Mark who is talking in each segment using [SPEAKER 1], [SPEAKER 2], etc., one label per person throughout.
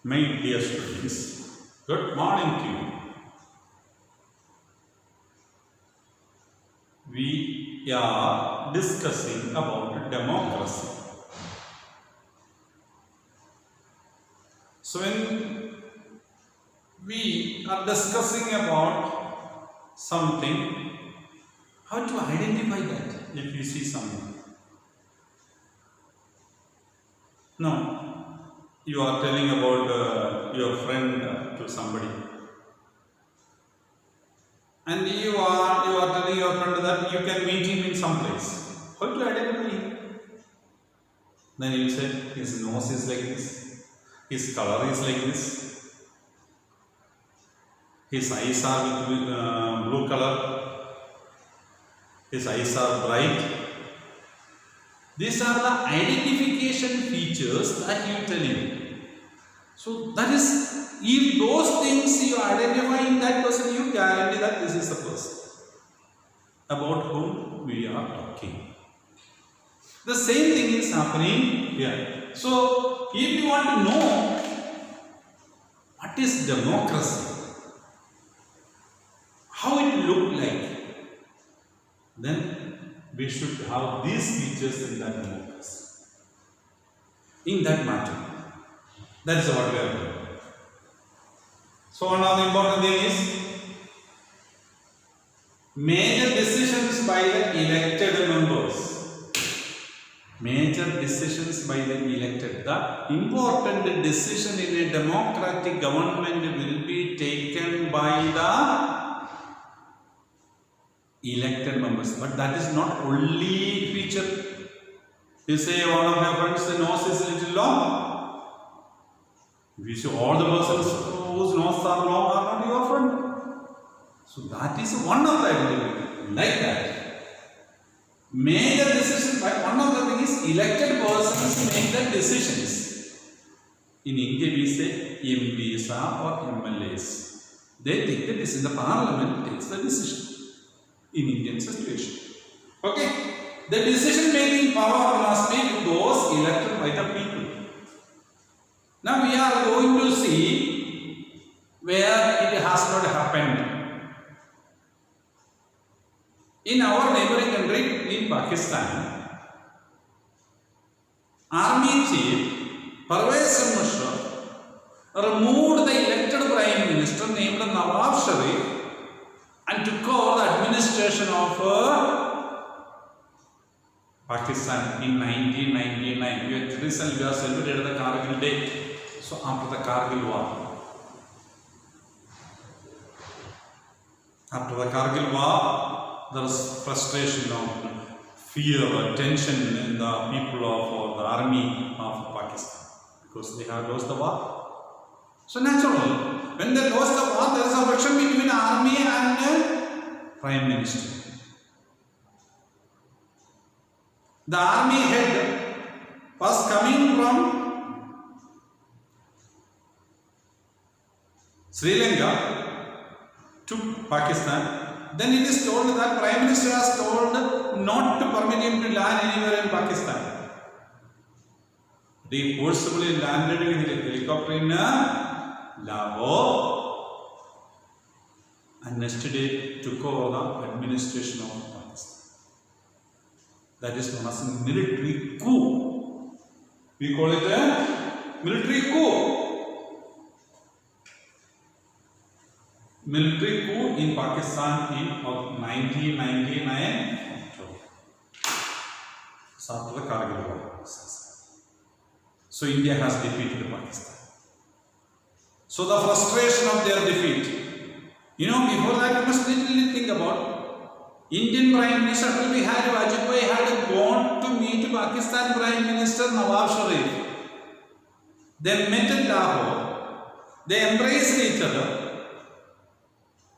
[SPEAKER 1] My dear students, good morning to you. We are discussing about democracy. So when we are discussing about something, how to identify that if you see something? No. You are telling about your friend to somebody, and you are telling your friend that you can meet him in some place. How to identify him? Then you say his nose is like this, his color is like this, his eyes are with blue color, his eyes are bright. These are the identification features that you tell him. So that is, if those things you identify in that person, you guarantee that this is the person about whom we are talking. The same thing is happening here. So if you want to know what is democracy, how it look like, then we should have these features in that democracy, in that matter. That is what we are doing. So one of the important thing is major decisions by the elected members. Major decisions by the elected. The important decision in a democratic government will be taken by the elected members. But that is not only feature. You say one of your friends, the nose is a little long. If you see all the persons whose noses are long are not your friend. So that is one of the identity. Like that. Major decisions by one of the things is elected persons make the decisions. In India we say MPs or MLAs. They take the decision. The parliament takes the decision in Indian situation. Okay. The decision making power must be with those elected by the people. Now we are going to see where it has not happened. In our neighboring country, in Pakistan, Army Chief PERVEZ removed the elected Prime Minister named NAWAZ SHARIF and took over the administration of Pakistan in 1999. Recently we have celebrated the Kargil Day. So after the Kargil war, there was frustration, fear, tension in the people of the army of Pakistan because they have lost the war. So naturally, when they lost the war, there is a friction between army and Prime Minister. The army head was coming from Sri Lanka to Pakistan. Then it is told that Prime Minister has told not to permit him to land anywhere in Pakistan. They forcibly landed in the helicopter in Lahore and next day took over the administration of Pakistan. That is known as a military coup. We call it a military coup. Military coup in Pakistan in 1999 after the Kargil war. So India has defeated Pakistan. So the frustration of their defeat. Before that you must literally think about Indian Prime Minister Bihari Vajpayee had gone to meet Pakistan Prime Minister NAWAZ SHARIF. They met in Lahore. They embraced each other.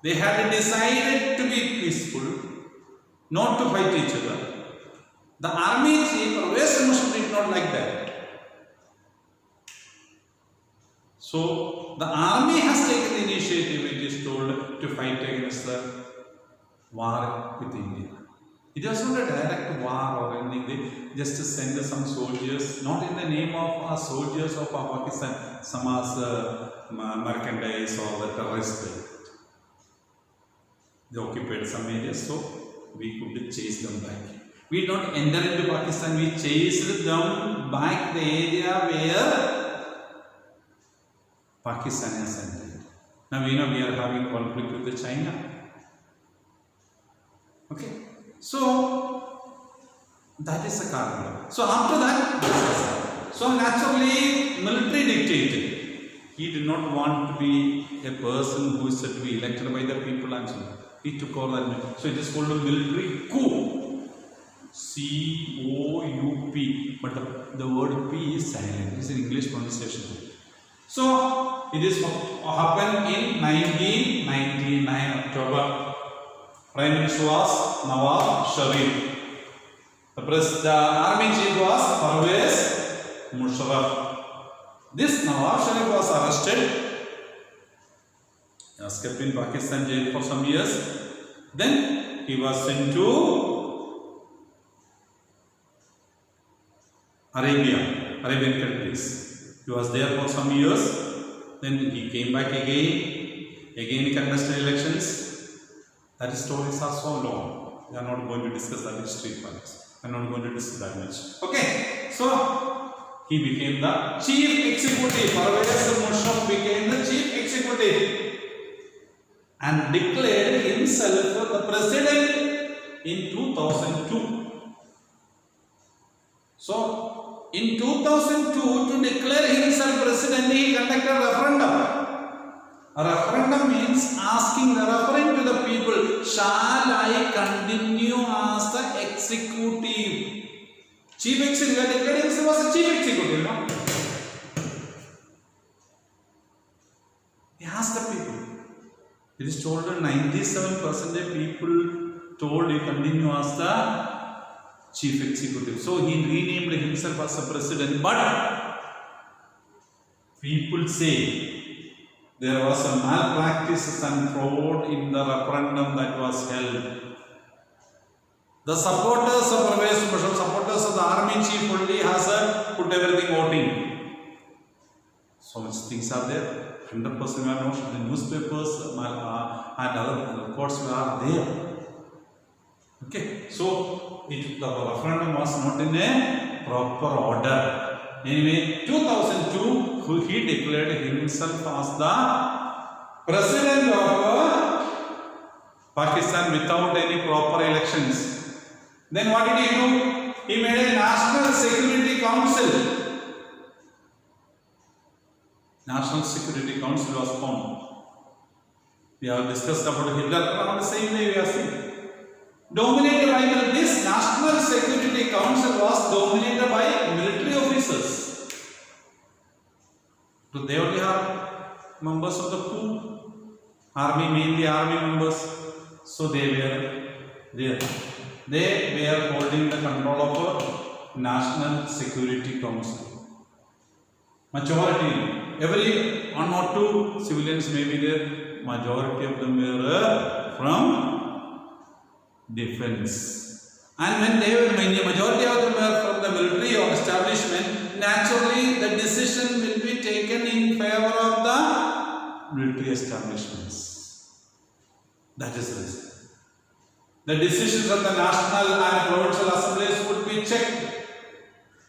[SPEAKER 1] They had decided to be peaceful, not to fight each other. The army chief PERVEZ did not like that. So the army has taken the initiative, it is told, to fight against the war with India. It was not a direct war or anything. They just send some soldiers, not in the name of our soldiers of Pakistan, some as merchandise or the terrorists. They occupied some areas, so we could chase them back. We did not enter into Pakistan, we chased them back the area where Pakistan has entered. Now we know we are having conflict with China. Okay, so that is the Karnal. So after that, so naturally military dictated. He did not want to be a person who is said to be elected by the people and so on. He took over that. So it is called a military coup. C-O-U-P. But the word P is silent. It is an English pronunciation. So it is happened in 1999 October. Prime Minister was NAWAZ Sharif. The army chief was PERVEZ MUSHARRF. This NAWAZ Sharif was arrested. He was kept in Pakistan jail for some years. Then he was sent to Arabian countries. He was there for some years. Then he came back again he contested elections. That stories are so long. We are not going to discuss that history parts. I am not going to discuss that much. Okay, so he became the chief executive. PERVEZ MUSHARRF became the chief executive and declared himself the president in 2002. So, in 2002, to declare himself president, he conducted a referendum. A referendum means asking, referring to the people, shall I continue as the executive? Chief executive, declared himself as a chief executive, no? He asked the people. It is told that 97% people told he continue as the chief executive. So he renamed himself as a president. But people say there was a malpractice and fraud in the referendum that was held. The supporters of PERVEZ MUSHARRF, supporters of the army chief only has put everything voting. So much things are there. 100% we are not. The newspapers and other reports are there. Okay, so the referendum was not in a proper order. Anyway, 2002, he declared himself as the president of Pakistan without any proper elections. Then what did he do? He made a National Security Council. National Security Council was formed. We have discussed about Hitler around the same way we are seeing. Dominated by this National Security Council was dominated by military officers. So they only have members of the COUP, army, mainly army members. So they were there. They were holding the control of a National Security Council. Majority, every one or two civilians may be there. Majority of them were from defense. And when they were, majority of them were from the military or establishment, naturally the decision will be taken in favor of the military establishments. That is the reason. The decisions of the national and provincial assemblies would be checked.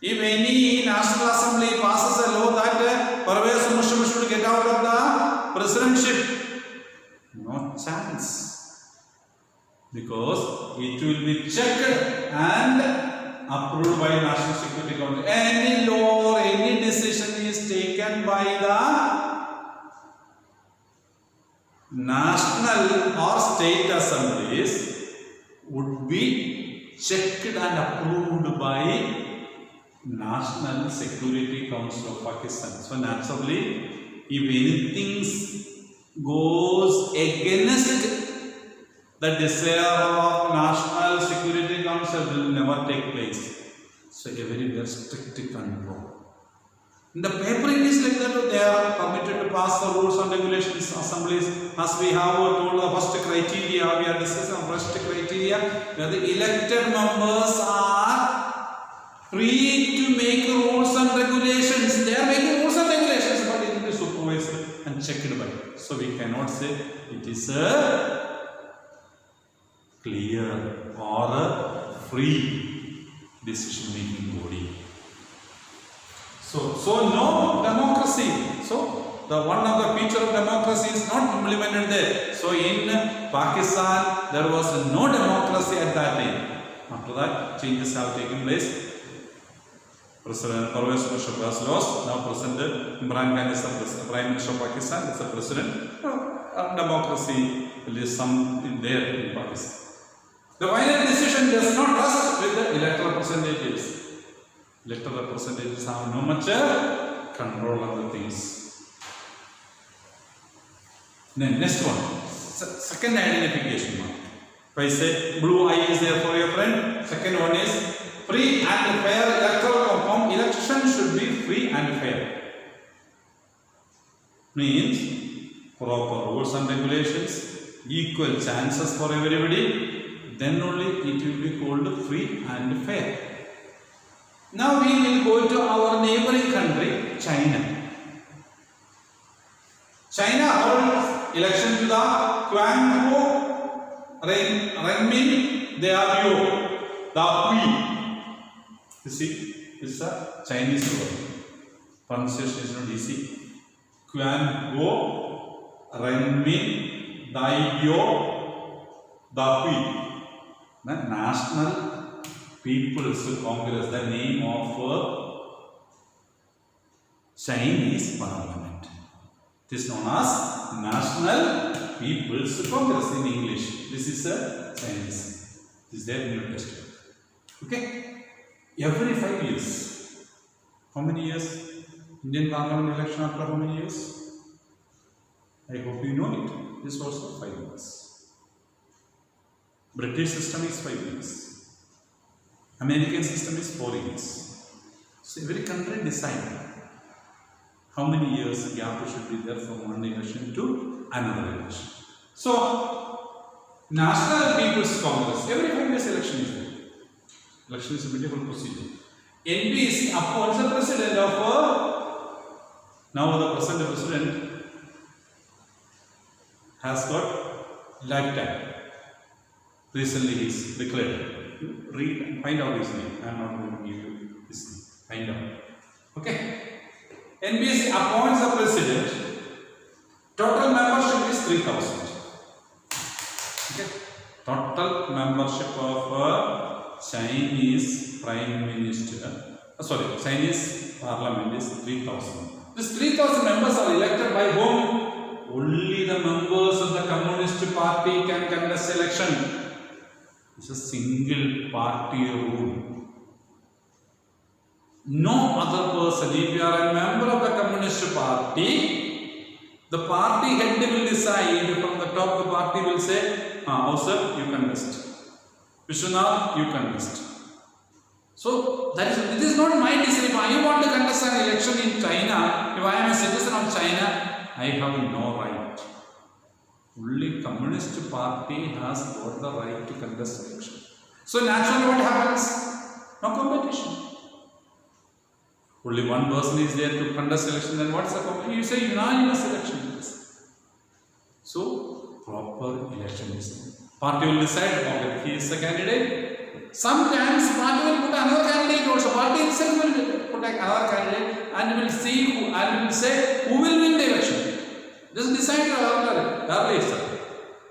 [SPEAKER 1] If any national assembly passes a law that PERVEZ MUSHARRF should get out of the presidentship, no chance. Because it will be checked and approved by National Security Council. Any law or any decision is taken by the national or state assemblies would be checked and approved by National Security Council of Pakistan. So naturally, if anything goes against the desire of National Security Council, will never take place. So a very strict control. In the paper it is like that, they are permitted to pass the rules and regulations, assemblies, as we have told the first criteria, we are discussing the first criteria, where the elected members are free to make rules and regulations. They are making rules and regulations, but it will be supervised and checked by. So we cannot say it is a clear or a free decision making body. So no democracy. So the one of the feature of democracy is not implemented there. So in Pakistan there was no democracy at that time. After that changes have taken place. President PERVEZ has lost. Now President Imran Khan is the Prime Minister of Pakistan. Is the President. Democracy is some there in Pakistan. The final decision does not rest with the electoral representatives. Electoral representatives have no much control on the things. Then next one, second identification mark. If I say blue eye is there for your friend, second one is free and fair electoral outcome. Election should be free and fair. Means proper rules and regulations, equal chances for everybody, then only it will be called free and fair. Now we will go to our neighboring country, China. China held election to the Quang Renmin Diabio, the Hui. You see, this is a Chinese word. Pronunciation is not easy. Quang Renmin Diabio, the Hui. The National People's Congress, the name of Chinese Parliament. It is known as National People's Congress in English. This is a Chinese. This is their New Testament. Okay? Every 5 years. How many years? Indian Parliament election after how many years? I hope you know it. This is also 5 years. British system is 5 years. American system is 4 years. So every country decides how many years gap should be there from one election to another election. So National People's Congress, every 5 years election is there. Election is a beautiful procedure. NPC appoints the president of now the present president has got lifetime. Recently he is declared. Read and find out his name. I am not going to give you his name. Find out. Okay. NBC appoints the president. Total membership is 3,000. Okay. Total membership of Chinese Prime Minister. Chinese Parliament is 3,000. These 3,000 members are elected by whom? Only the members of the Communist Party can contest election. It's a single party rule. No other person, if you are a member of the Communist Party, the party head will decide from the top, the party will say, Ouseph, you contest. Vishwanath, you contest. So, it is not my decision. If I want to contest an election in China, if I am a citizen of China, I have no right. Only Communist Party has got the right to contest election. So naturally what happens? No competition. Only one person is there to contest election, then what is the competition? You say unanimous election. So proper election is there. Party will decide, okay, he is the candidate. Sometimes party will put another candidate also. Party itself will put another candidate and will see who, and will say who will win the election. Just decide early itself.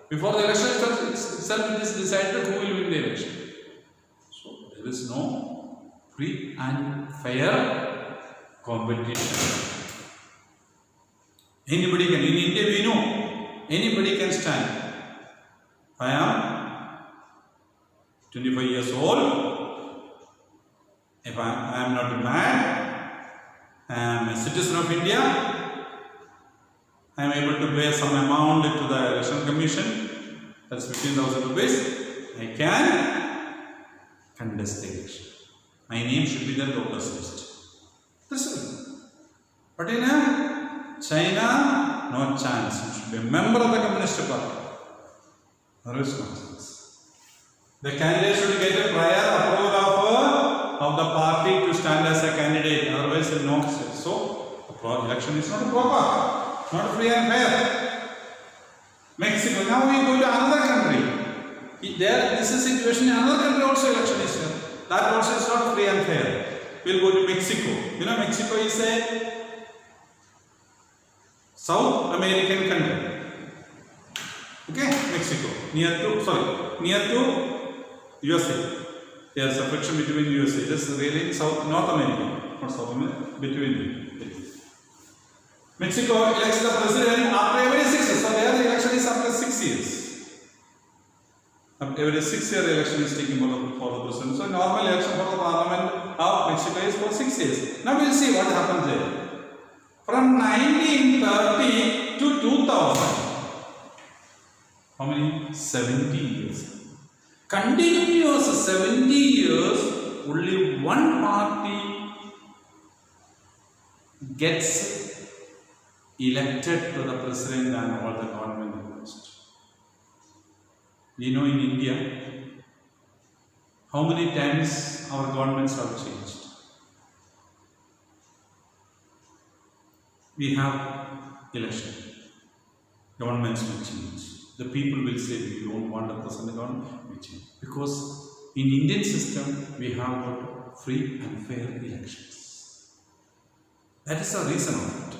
[SPEAKER 1] Before the election itself, it is decided who will win the election. So there is no free and fair competition. Anybody can, in India we know, anybody can stand. I am 25 years old. If I am not a man, I am a citizen of India. I am able to pay some amount to the election commission, that's 15,000 rupees. I can contest the election. My name should be the voters list. This is But in China, no chance. You should be a member of the Communist Party. There is no chance. The candidate should get a prior approval of the party to stand as a candidate. Otherwise, no. So, the election is not proper, not free and fair. Mexico. Now we go to another country. There, this is situation in another country also election is there. That also is not free and fair. We'll go to Mexico. You know, Mexico is a South American country. Okay, Mexico. Near to USA. There's a friction between USA. Just really North America, not South America, between. Mexico elects the president after every 6 years. So there the election is after 6 years. Every 6 year election is taking for the president. So normal election for the parliament of Mexico is for 6 years. Now we'll see what happens there. From 1930 to 2000. How many? 70 years. Continuous 70 years, only one party gets elected to the president and all the government imposed. We know in India, how many times our governments have changed. We have election. Governments will change. The people will say we don't want the present government, we change. Because in Indian system, we have got free and fair elections. That is the reason of it.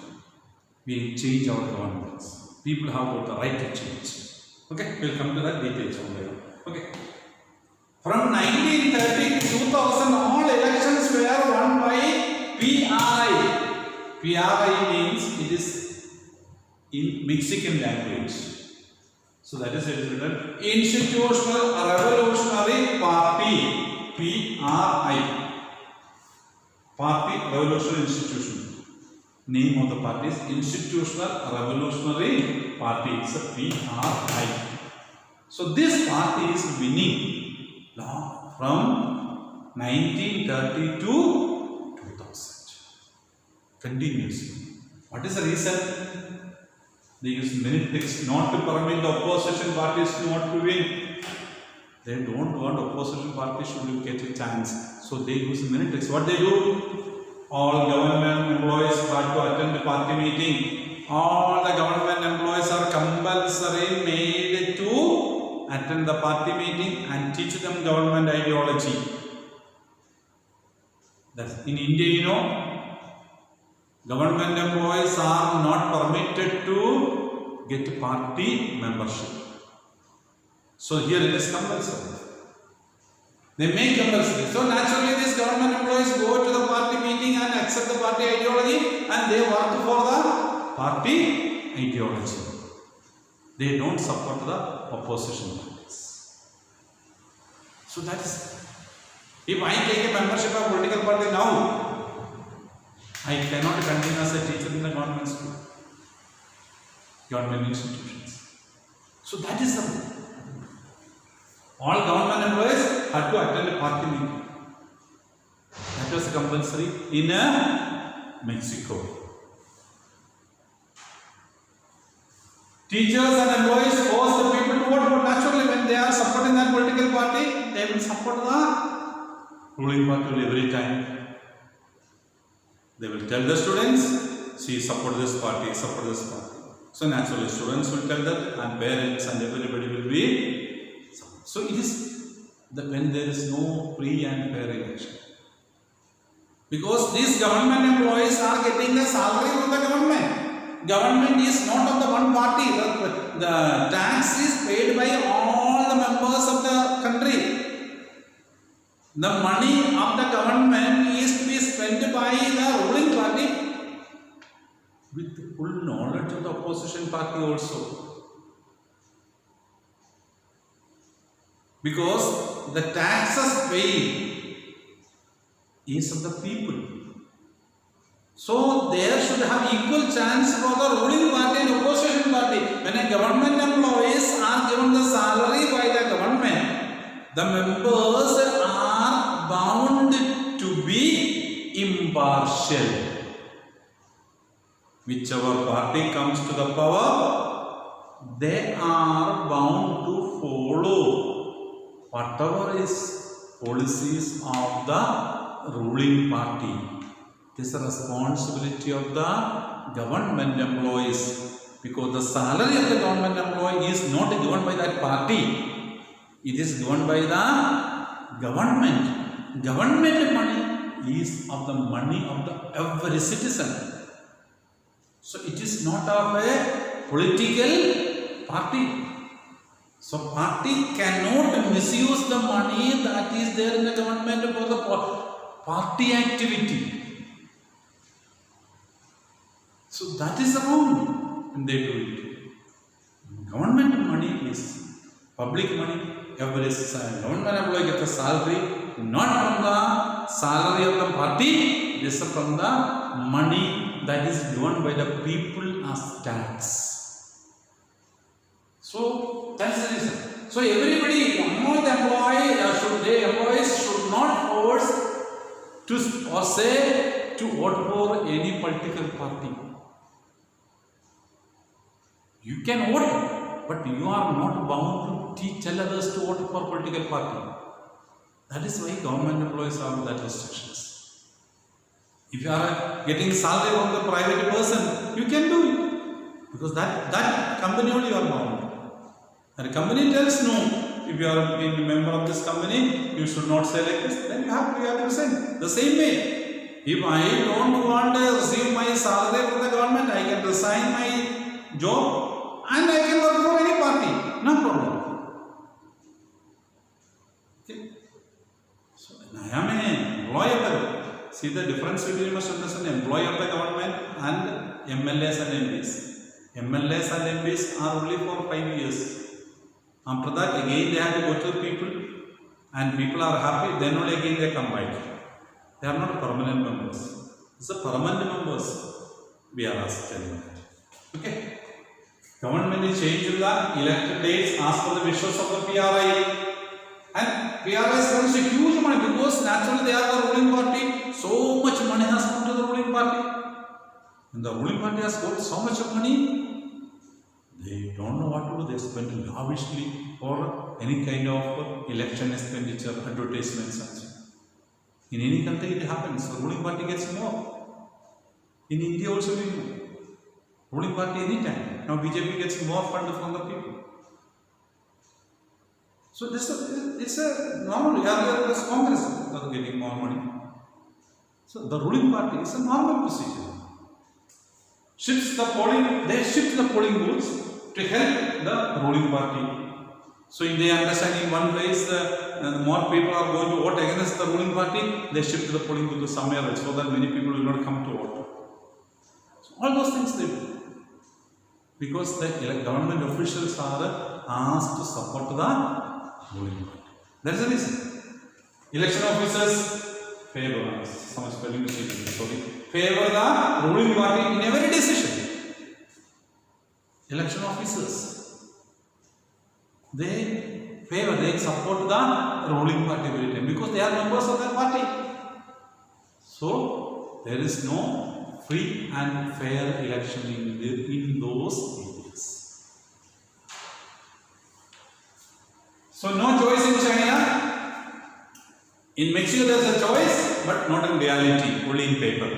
[SPEAKER 1] We change our governments. People have got the right to change. Okay, we'll come to that details from there. Okay. From 1930 to 2000, all elections were won by PRI. PRI means it is in Mexican language. So that is written Institutional Revolutionary Party. PRI. Party Revolutionary Institution. Name of the party is Institutional Revolutionary Party. It's a PRI. So this party is winning from 1930 to 2000. Continuously. What is the reason? They use many tricks not to permit the opposition parties not to win. They don't want opposition parties should get a chance. So they use many tricks. What they do? All government employees have to attend the party meeting. All the government employees are compulsory made to attend the party meeting and teach them government ideology. That's in India, you know. Government employees are not permitted to get party membership. So here it is compulsory. They make compulsory. So naturally these government employees go to the party meeting and accept the party ideology and they work for the party ideology. They don't support the opposition parties. So that is, if I take a membership of political party now, I cannot continue as a teacher in the government school, government institutions. So that is the all government employees had to attend a party meeting. That was compulsory in Mexico. Teachers and employees force the people to vote, but naturally when they are supporting that political party, they will support the ruling party every time. They will tell the students, see, support this party, support this party. So naturally students will tell that and parents and everybody will be. So it is when there is no free and fair election. Because these government employees are getting the salary from the government. Government is not of the one party. The tax is paid by all the members of the country. The money of the government is to be spent by the ruling party with the full knowledge of the opposition party also. Because the taxes paid is of the people. So there should have equal chance for the ruling party and opposition party. When a government employees are given the salary by the government, the members are bound to be impartial. whichever party comes to the power, they are bound to follow whatever is policies of the ruling party. It is the responsibility of the government employees, because the salary of the government employee is not given by that party. It is given by the government. Government money is of the money of the every citizen. So it is not of a political party. So party cannot misuse the money that is there in the government for the party activity. So that is wrong when they do it. Government money is public money. Every government employee gets a salary, not from the salary of the party, it is from the money that is given by the people as tax. So that's the reason. So everybody, among the employees should not force to or say to vote for any political party. You can vote, but you are not bound to tell others to vote for political party. That is why government employees have that restrictions. If you are getting salary from the private person, you can do it, because that company only you are bound. And the company tells no, if you are a member of this company, you should not say like this, then you have to resign. The same way, if I don't want to receive my salary from the government, I can resign my job and I can work for any party, no problem. Okay. So I am an employer. See the difference between, you must understand, employee of the government and MLAs and MPs. MLAs and MPs are only for 5 years. After that, again they have to go to the people, and people are happy, then only again they come back. They are not permanent members. It's the permanent members we are telling that. Okay. Government is changing the elected dates as per the wishes of the PRI. And PRI spends a huge money, because naturally they are the ruling party. So much money has come to the ruling party. And the ruling party has got so much of money, they don't know what to do. They spend lavishly for any kind of election expenditure, advertisements and so. In any country it happens. The ruling party gets more. In India also we know. Ruling party anytime. Now BJP gets more fund from the people. So it's a normal. Earlier was Congress that was getting more money. So the ruling party is a normal procedure. They shift the polling booths to help the ruling party. So if they understand in one place more people are going to vote against the ruling party, they shift the polling booth to somewhere else, so that many people will not come to vote. So all those things they do, because the government officials are asked to support the ruling party. That is the reason. Election officers favor the ruling party in every decision. Election officers, they support the ruling party every time, because they are members of that party. So there is no free and fair election in those areas. So no choice in China. In Mexico there is a choice, but not in reality, only in paper.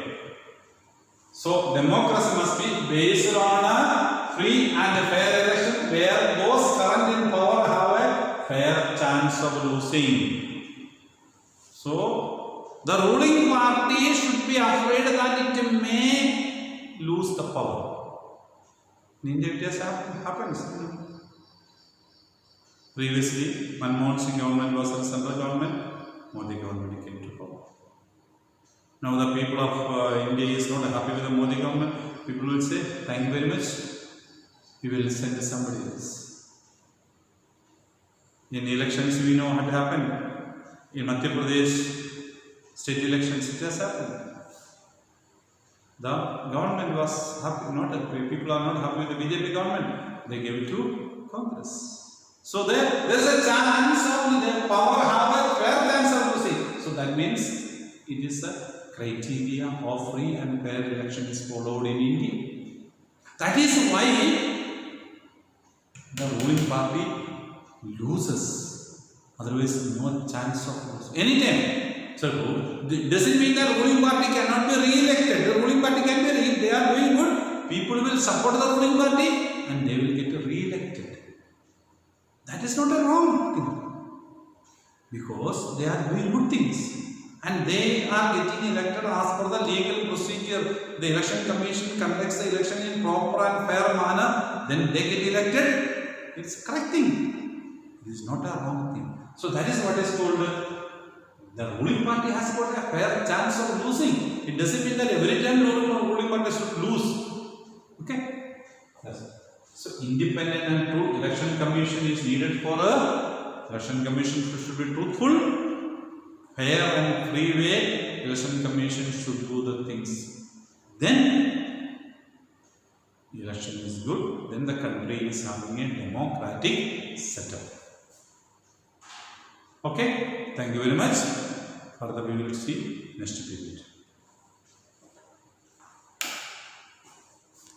[SPEAKER 1] So democracy must be based on a free and a fair election, where those current in power have a fair chance of losing. So the ruling party should be afraid that it may lose the power. In India it happens. Previously, Manmohan Singh government was a central government, Modi government came to power. Now the people of India is not happy with the Modi government. People will say, thank you very much, we will send somebody else. In elections we know what happened. In Madhya Pradesh state elections it has happened. The government was happy, people are not happy with the BJP government. They gave it to Congress. So there is a chance of their power have a fair chance of losing. So that means it is a criteria of free and fair election is followed in India. That is why the ruling party loses. Otherwise, no chance of losing. Anytime. So, doesn't mean that ruling party cannot be re-elected. The ruling party can be if they are doing good, people will support the ruling party and they will get re-elected. That is not a wrong thing. Because they are doing good things. And they are getting elected as per the legal procedure. The election commission conducts the election in proper and fair manner. Then they get elected. It's a correct thing. It is not a wrong thing. So that is what is called the ruling party has got a fair chance of losing. It doesn't mean that every time the ruling party should lose. Okay? Yes. So independent and true election commission is needed for a election commission should be truthful, fair and free way. Election commission should do the things. Then election is good. Then the country is having a democratic setup. Okay, thank you very much. Further we will see next period.